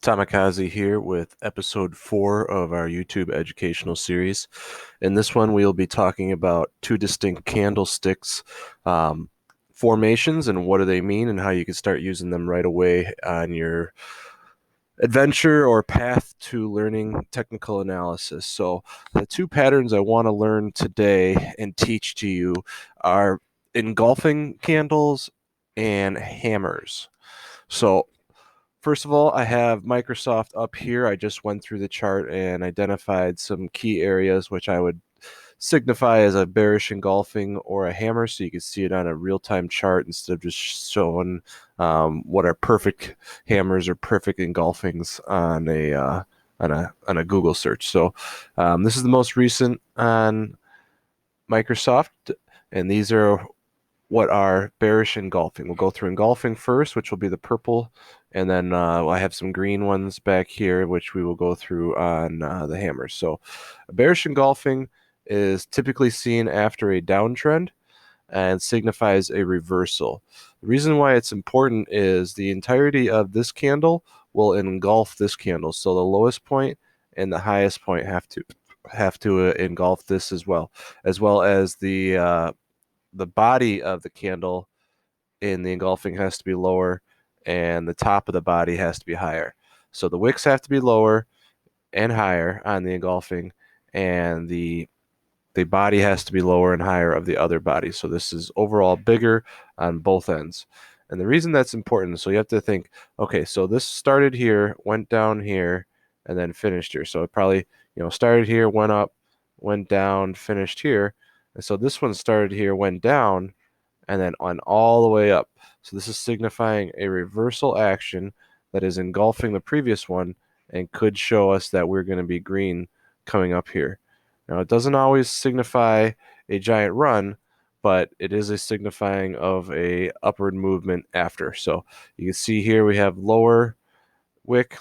Tamakaze here with episode 4 of our YouTube educational series. In this one, we'll be talking about two distinct candlesticks formations and what do they mean and how you can start using them right away on your adventure or path to learning technical analysis. So, the two patterns I want to learn today and teach to you are engulfing candles and hammers. So, first of all, I have Microsoft up here. I just went through the chart and identified some key areas which I would signify as a bearish engulfing or a hammer, so you can see it on a real-time chart instead of just showing what are perfect hammers or perfect engulfings on a Google search. So this is the most recent on Microsoft, and these are what are bearish engulfing. We'll go through engulfing first, which will be the purple, and then I have some green ones back here, which we will go through on the hammers. So a bearish engulfing is typically seen after a downtrend and signifies a reversal. The reason why it's important is the entirety of this candle will engulf this candle. So the lowest point and the highest point have to engulf this as well as the body of the candle in the engulfing has to be lower and the top of the body has to be higher. So the wicks have to be lower and higher on the engulfing, and the body has to be lower and higher of the other body. So this is overall bigger on both ends. And the reason that's important, so you have to think, okay, so this started here, went down here, and then finished here. So it probably, started here, went up, went down, finished here. And so this one started here, went down, and then on all the way up. So this is signifying a reversal action that is engulfing the previous one and could show us that we're going to be green coming up here. Now, it doesn't always signify a giant run, but it is a signifying of a upward movement after. So you can see here we have lower wick,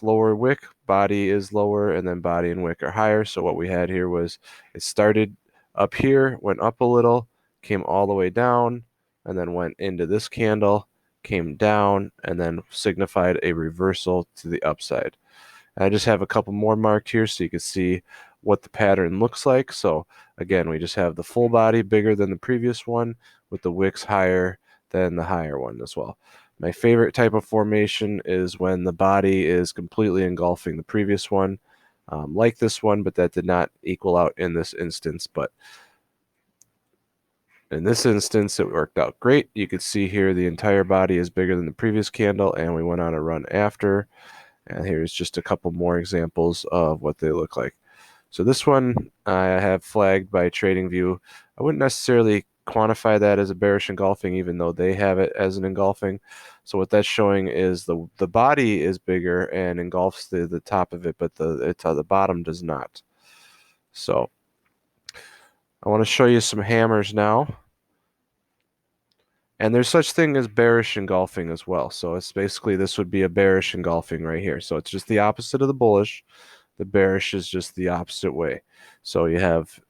body is lower, and then body and wick are higher. So what we had here was it started up here, went up a little, came all the way down, and then went into this candle, came down, and then signified a reversal to the upside. I just have a couple more marked here so you can see what the pattern looks like. So again, we just have the full body bigger than the previous one with the wicks higher than the higher one as well. My favorite type of formation is when the body is completely engulfing the previous one, like this one, but that did not equal out in this instance. But in this instance, it worked out great. You can see here the entire body is bigger than the previous candle, and we went on a run after. And here's just a couple more examples of what they look like. So this one I have flagged by TradingView. I wouldn't necessarily quantify that as a bearish engulfing, even though they have it as an engulfing. So what that's showing is the body is bigger and engulfs the top of it, but the bottom does not. So I want to show you some hammers now. And there's such thing as bearish engulfing as well. So it's basically, this would be a bearish engulfing right here. So it's just the opposite of the bullish. The bearish is just the opposite way. So you have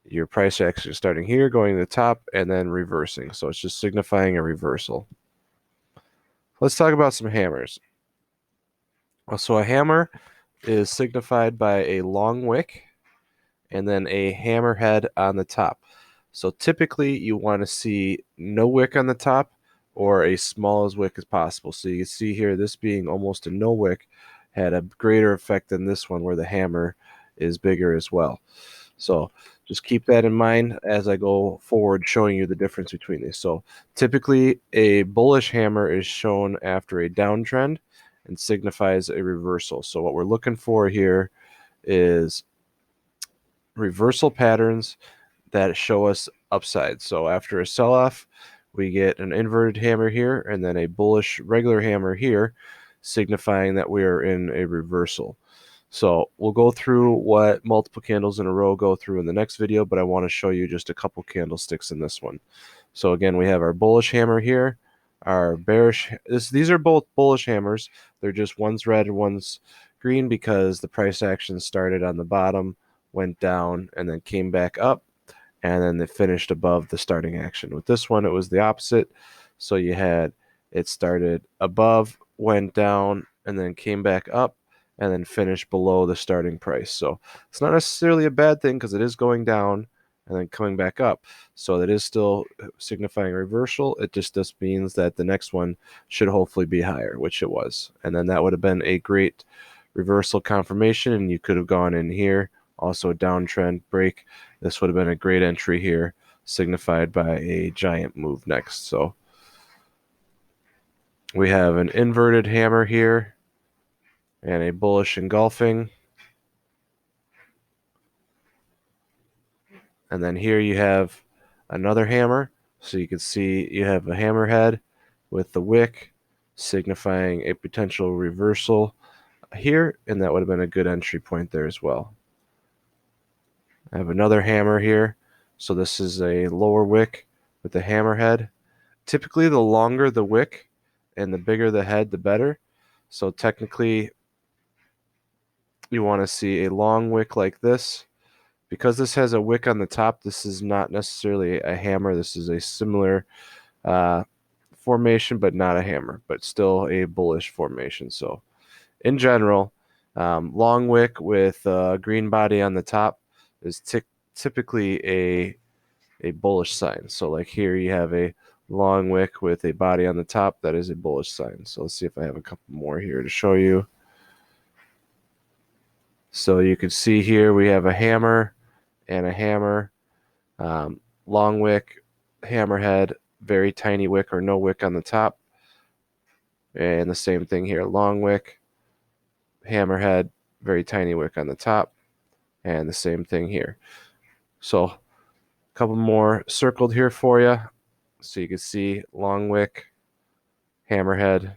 your price action starting here, going to the top, and then reversing. So it's just signifying a reversal. Let's talk about some hammers. So a hammer is signified by a long wick and then a hammerhead on the top. So typically you want to see no wick on the top or a small as wick as possible. So you can see here this being almost a no wick had a greater effect than this one where the hammer is bigger as well. So just keep that in mind as I go forward showing you the difference between these. So typically a bullish hammer is shown after a downtrend and signifies a reversal. So what we're looking for here is reversal patterns that show us upside. So after a sell-off, we get an inverted hammer here and then a bullish regular hammer here, signifying that we are in a reversal. So we'll go through what multiple candles in a row go through in the next video, but I want to show you just a couple candlesticks in this one. So again, we have our bullish hammer here, our bearish. These are both bullish hammers. They're just one's red and one's green because the price action started on the bottom, went down, and then came back up, and then they finished above the starting action. With this one, it was the opposite. So you had it started above, went down, and then came back up, and then finished below the starting price. So it's not necessarily a bad thing because it is going down and then coming back up. So that is still signifying reversal. It just means that the next one should hopefully be higher, which it was. And then that would have been a great reversal confirmation, and you could have gone in here. Also a downtrend break. This would have been a great entry here, signified by a giant move next. So we have an inverted hammer here and a bullish engulfing. And then here you have another hammer. So you can see you have a hammerhead with the wick signifying a potential reversal here, and that would have been a good entry point there as well. I have another hammer here. So this is a lower wick with the hammerhead. Typically, the longer the wick and the bigger the head, the better. So technically, you want to see a long wick like this. Because this has a wick on the top, this is not necessarily a hammer. This is a similar formation, but not a hammer, but still a bullish formation. So in general, long wick with a green body on the top is typically a bullish sign. So like here you have a long wick with a body on the top. That is a bullish sign. So let's see if I have a couple more here to show you. So you can see here we have a hammer and a hammer, long wick, hammerhead, very tiny wick or no wick on the top. And the same thing here, long wick, hammerhead, very tiny wick on the top. And the same thing here. So a couple more circled here for you. So you can see long wick, hammerhead.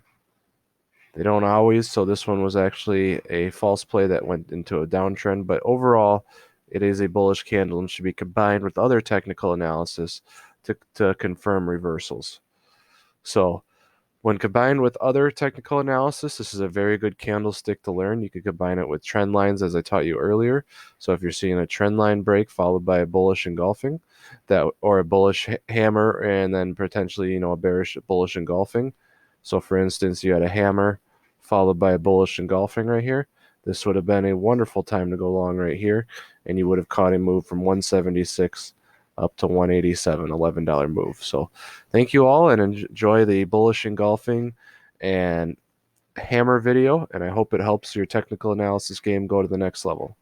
They don't always, so this one was actually a false play that went into a downtrend, but overall it is a bullish candle and should be combined with other technical analysis to confirm reversals. So when combined with other technical analysis, this is a very good candlestick to learn. You could combine it with trend lines, as I taught you earlier. So if you're seeing a trend line break followed by a bullish engulfing, or a bullish hammer and then potentially a bearish bullish engulfing. So for instance, you had a hammer followed by a bullish engulfing right here. This would have been a wonderful time to go long right here, and you would have caught a move from 176 up to 187, $11 move. So thank you all, and enjoy the bullish engulfing and hammer video, and I hope it helps your technical analysis game go to the next level.